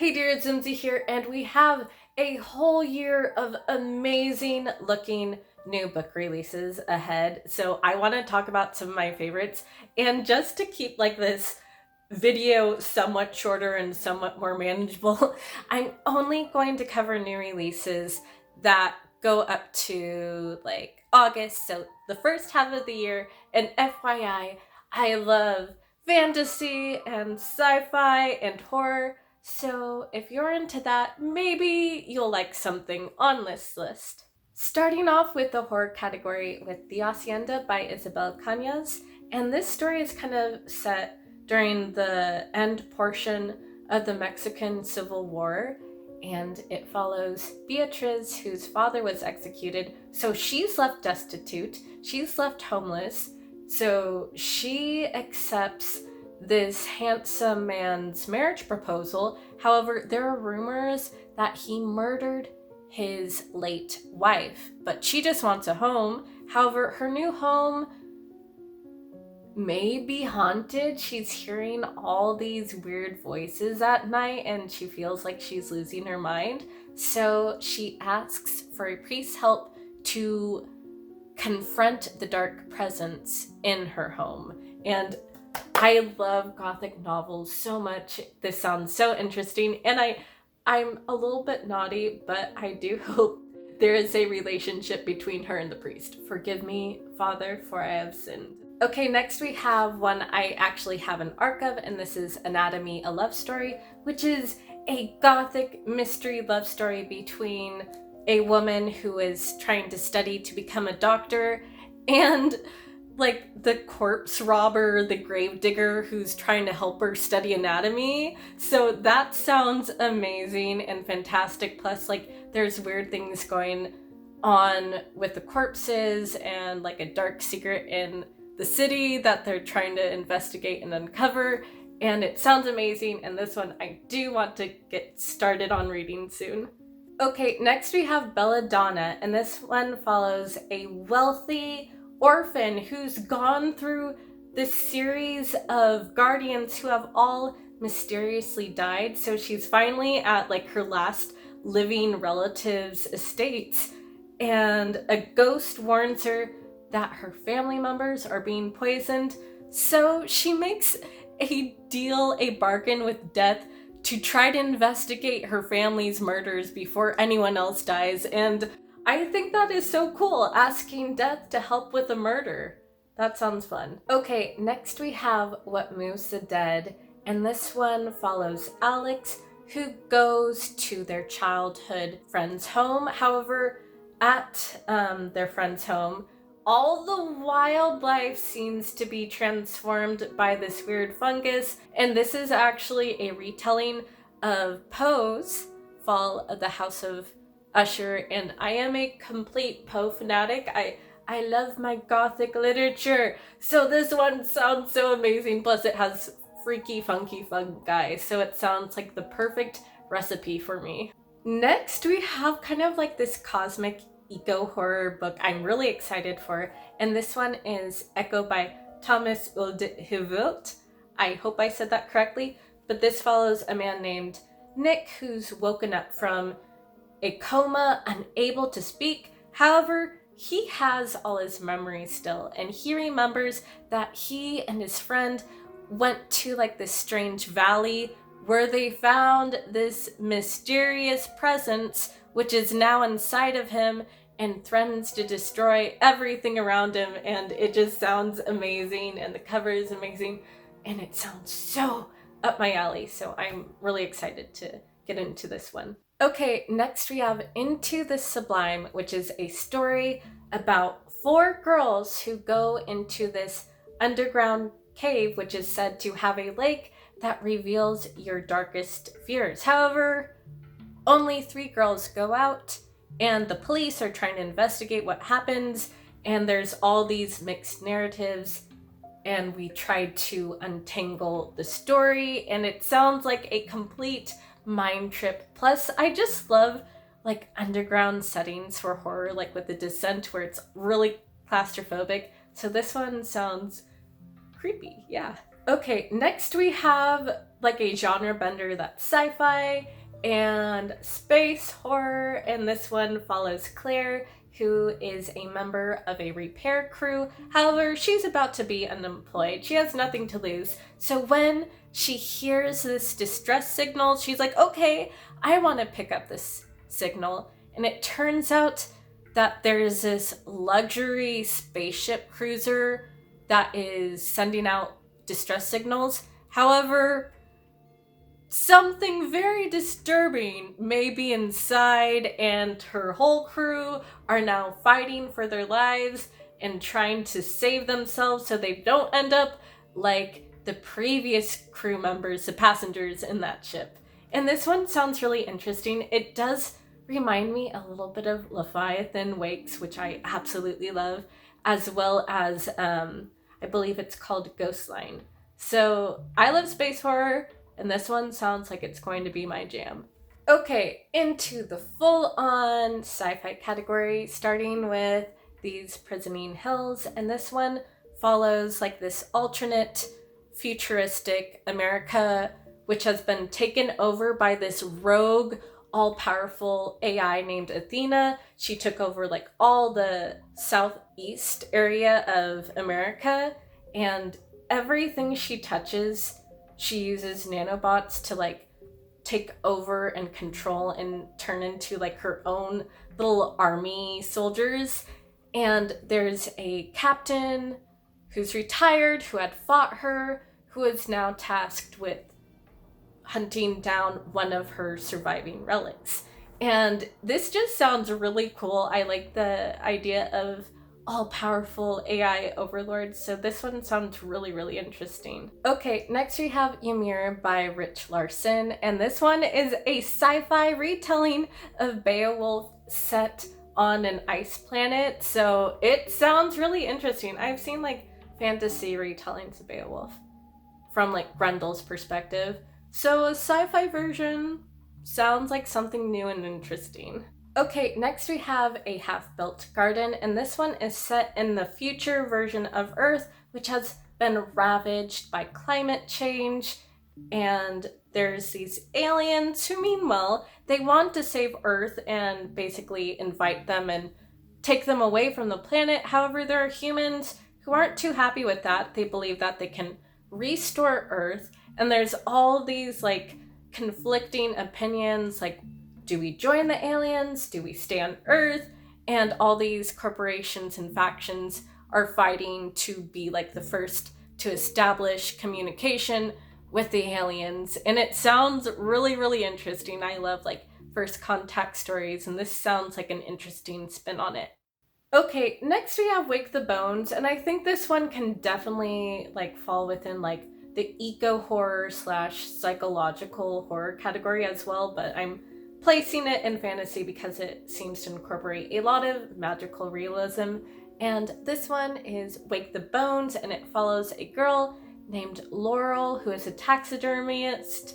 Hey dear, it's Zimzy here, and we have a whole year of amazing looking new book releases ahead. So I want to talk about some of my favorites, and just to keep like this video somewhat shorter and somewhat more manageable, I'm only going to cover new releases that go up to like August, so the first half of the year. And FYI, I love fantasy and sci-fi and horror. So if you're into that, maybe you'll like something on this list. Starting off with the horror category with The Hacienda by Isabel Cañas, and this story is kind of set during the end portion of the Mexican Civil War, and it follows Beatriz, whose father was executed, so she's left destitute, she's left homeless, so she accepts this handsome man's marriage proposal. However, there are rumors that he murdered his late wife, but she just wants a home. However, her new home may be haunted. She's hearing all these weird voices at night and she feels like she's losing her mind. So she asks for a priest's help to confront the dark presence in her home. And I love gothic novels so much. This sounds so interesting, and I'm a little bit naughty, but I do hope there is a relationship between her and the priest. Forgive me, Father, for I have sinned. Okay, next we have one I actually have an arc of, and this is Anatomy, a Love Story, which is a gothic mystery love story between a woman who is trying to study to become a doctor and like the corpse robber, the grave digger who's trying to help her study anatomy. So that sounds amazing and fantastic. Plus, like, there's weird things going on with the corpses and like a dark secret in the city that they're trying to investigate and uncover. And it sounds amazing. And this one I do want to get started on reading soon. Okay, next we have Belladonna, and this one follows a wealthy orphan who's gone through this series of guardians who have all mysteriously died. So she's finally at like her last living relative's estates, and a ghost warns her that her family members are being poisoned. So she makes a deal, a bargain with death to try to investigate her family's murders before anyone else dies. And I think that is so cool, asking death to help with a murder. That sounds fun. Okay, next we have What Moves the Dead, and this one follows Alex, who goes to their childhood friend's home. However, at their friend's home, all the wildlife seems to be transformed by this weird fungus, and this is actually a retelling of Poe's Fall of the House of Usher, and I am a complete Poe fanatic. I love my gothic literature, so this one sounds so amazing. Plus it has freaky funky fungi, so it sounds like the perfect recipe for me. Next we have kind of like this cosmic eco horror book I'm really excited for, and this one is Echo by Thomas Uldhivelt. I hope I said that correctly, but this follows a man named Nick who's woken up from a coma, unable to speak. However, he has all his memories still, and he remembers that he and his friend went to like this strange valley where they found this mysterious presence which is now inside of him and threatens to destroy everything around him. And it just sounds amazing, and the cover is amazing, and it sounds so up my alley, so I'm really excited to get into this one. Okay, next we have Into the Sublime, which is a story about 4 girls who go into this underground cave, which is said to have a lake that reveals your darkest fears. However, only 3 girls go out, and the police are trying to investigate what happens, and there's all these mixed narratives, and we tried to untangle the story, and it sounds like a complete mind trip. Plus, I just love like underground settings for horror, like with The Descent, where it's really claustrophobic. So this one sounds creepy, yeah. Okay, next we have like a genre bender that's sci-fi and space horror, and this one follows Claire, who is a member of a repair crew. However, she's about to be unemployed. She has nothing to lose. So when she hears this distress signal, she's like, okay, I want to pick up this signal. And it turns out that there's this luxury spaceship cruiser that is sending out distress signals. However, something very disturbing may be inside, and her whole crew are now fighting for their lives and trying to save themselves so they don't end up like the previous crew members, the passengers in that ship. And this one sounds really interesting. It does remind me a little bit of Leviathan Wakes, which I absolutely love, as well as I believe it's called Ghostline. So I love space horror, and this one sounds like it's going to be my jam. Okay, into the full-on sci-fi category, starting with these Prisonine Hills, and this one follows like this alternate futuristic America, which has been taken over by this rogue, all-powerful AI named Athena. She took over like all the southeast area of America, and everything she touches, she uses nanobots to like take over and control and turn into like her own little army soldiers. And there's a captain who's retired, who had fought her, who is now tasked with hunting down one of her surviving relics. And this just sounds really cool. I like the idea of all-powerful AI overlords, so this one sounds really, really interesting. Okay, next we have Ymir by Rich Larson, and this one is a sci-fi retelling of Beowulf set on an ice planet, so it sounds really interesting. I've seen like fantasy retellings of Beowulf from like Grendel's perspective, so a sci-fi version sounds like something new and interesting. Okay, next we have A Half-Built Garden, and this one is set in the future version of Earth, which has been ravaged by climate change, and there's these aliens who mean well. They want to save Earth and basically invite them and take them away from the planet. However, there are humans who aren't too happy with that. They believe that they can restore Earth, and there's all these like conflicting opinions, like, do we join the aliens? Do we stay on Earth? And all these corporations and factions are fighting to be like the first to establish communication with the aliens. And it sounds really, really interesting. I love like first contact stories, and this sounds like an interesting spin on it. Okay, next we have Wake the Bones, and I think this one can definitely like fall within like the eco horror / psychological horror category as well, but I'm placing it in fantasy because it seems to incorporate a lot of magical realism. And this one is Wake the Bones, and it follows a girl named Laurel who is a taxidermist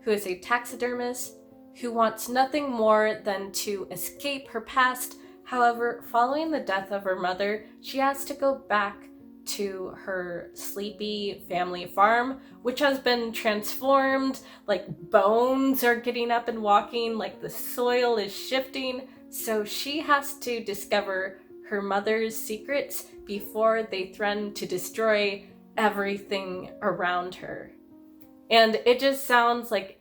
who wants nothing more than to escape her past. However, following the death of her mother, she has to go back to her sleepy family farm, which has been transformed. Like bones are getting up and walking, like the soil is shifting. So she has to discover her mother's secrets before they threaten to destroy everything around her. And it just sounds like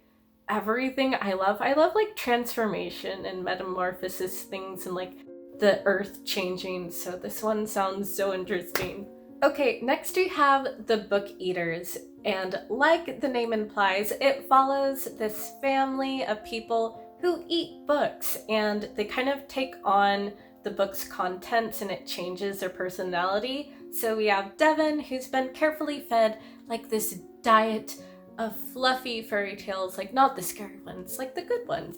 everything I love. I love like transformation and metamorphosis things and like the earth changing. So this one sounds so interesting. Okay, next we have The Book Eaters, and like the name implies, it follows this family of people who eat books, and they kind of take on the book's contents and it changes their personality. So we have Devon, who's been carefully fed like this diet of fluffy fairy tales, like not the scary ones, like the good ones.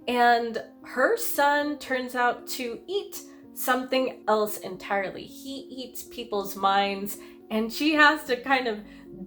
And her son turns out to eat something else entirely. He eats people's minds, and she has to kind of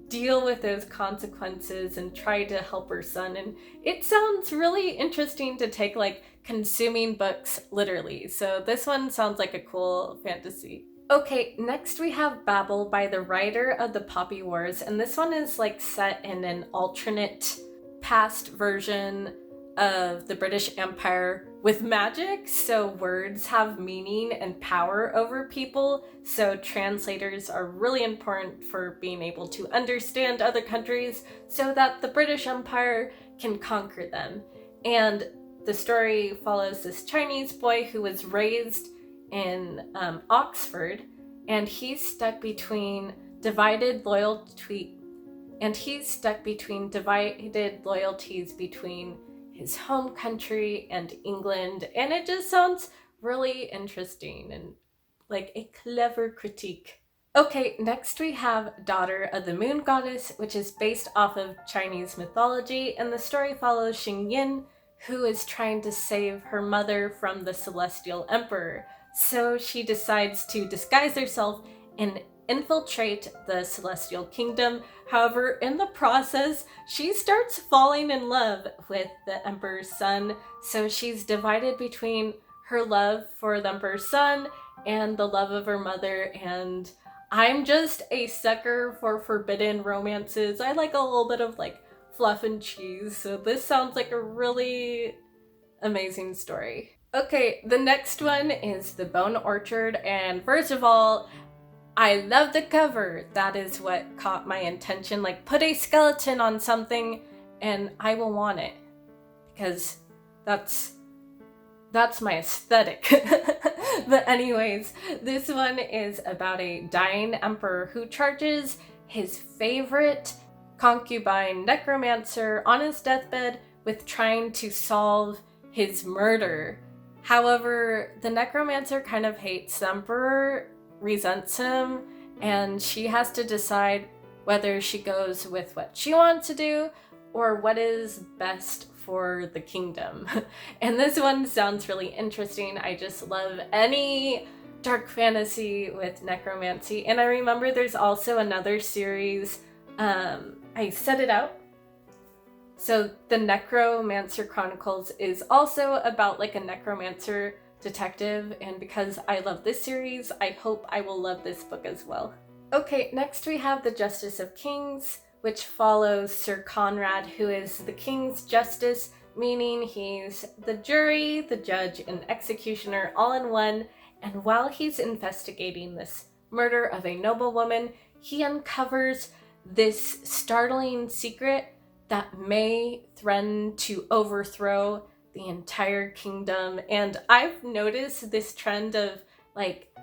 deal with those consequences and try to help her son. And it sounds really interesting to take like consuming books literally. So this one sounds like a cool fantasy. Okay, next we have Babel by the writer of the Poppy Wars, and this one is like set in an alternate past version of the British Empire with magic, so words have meaning and power over people, so translators are really important for being able to understand other countries so that the British Empire can conquer them. And the story follows this Chinese boy who was raised in Oxford, and he's stuck between divided loyalties between his home country and England, and it just sounds really interesting and like a clever critique. Okay, next we have Daughter of the Moon Goddess, which is based off of Chinese mythology, and the story follows Xingyin, who is trying to save her mother from the Celestial Emperor. So she decides to disguise herself and infiltrate the Celestial Kingdom. However, in the process, she starts falling in love with the Emperor's son. So she's divided between her love for the Emperor's son and the love of her mother. And I'm just a sucker for forbidden romances. I like a little bit of like fluff and cheese. So this sounds like a really amazing story. Okay, the next one is The Bone Orchard, and first of all, I love the cover. That is what caught my attention. Like, put a skeleton on something and I will want it, because that's my aesthetic. But anyways, this one is about a dying emperor who charges his favorite concubine necromancer on his deathbed with trying to solve his murder. However, the necromancer kind of hates the emperor, resents him, and she has to decide whether she goes with what she wants to do or what is best for the kingdom. And this one sounds really interesting. I just love any dark fantasy with necromancy. And I remember there's also another series, I set it out. So the Necromancer Chronicles is also about like a necromancer detective, and because I love this series, I hope I will love this book as well. Okay, next we have The Justice of Kings, which follows Sir Conrad, who is the king's justice, meaning he's the jury, the judge, and executioner all in one, and while he's investigating this murder of a noblewoman, he uncovers this startling secret that may threaten to overthrow the entire kingdom. And I've noticed this trend of like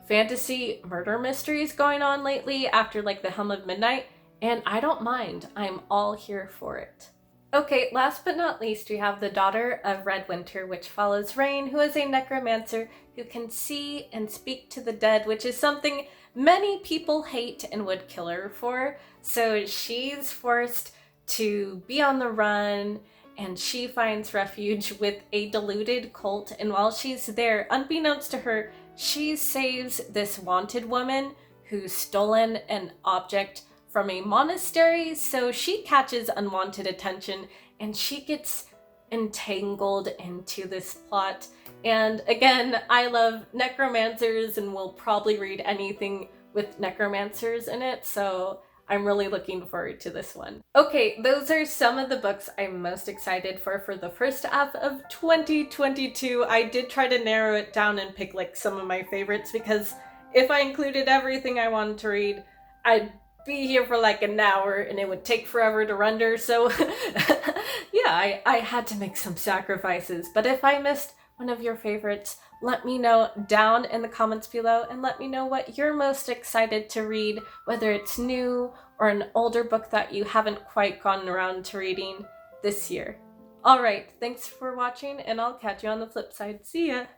fantasy murder mysteries going on lately after like The Helm of Midnight, and I don't mind. I'm all here for it. Okay, last but not least, we have The Daughter of Redwinter, which follows Rain, who is a necromancer who can see and speak to the dead, which is something many people hate and would kill her for. So she's forced to be on the run, and she finds refuge with a deluded cult, and while she's there, unbeknownst to her, she saves this wanted woman who's stolen an object from a monastery, so she catches unwanted attention and she gets entangled into this plot. And again, I love necromancers and will probably read anything with necromancers in it, so I'm really looking forward to this one. Okay, those are some of the books I'm most excited for the first half of 2022. I did try to narrow it down and pick like some of my favorites, because if I included everything I wanted to read, I'd be here for like an hour and it would take forever to render, so yeah, I had to make some sacrifices. But if I missed one of your favorites, let me know down in the comments below, and let me know what you're most excited to read, whether it's new or an older book that you haven't quite gotten around to reading this year. Alright, thanks for watching, and I'll catch you on the flip side. See ya!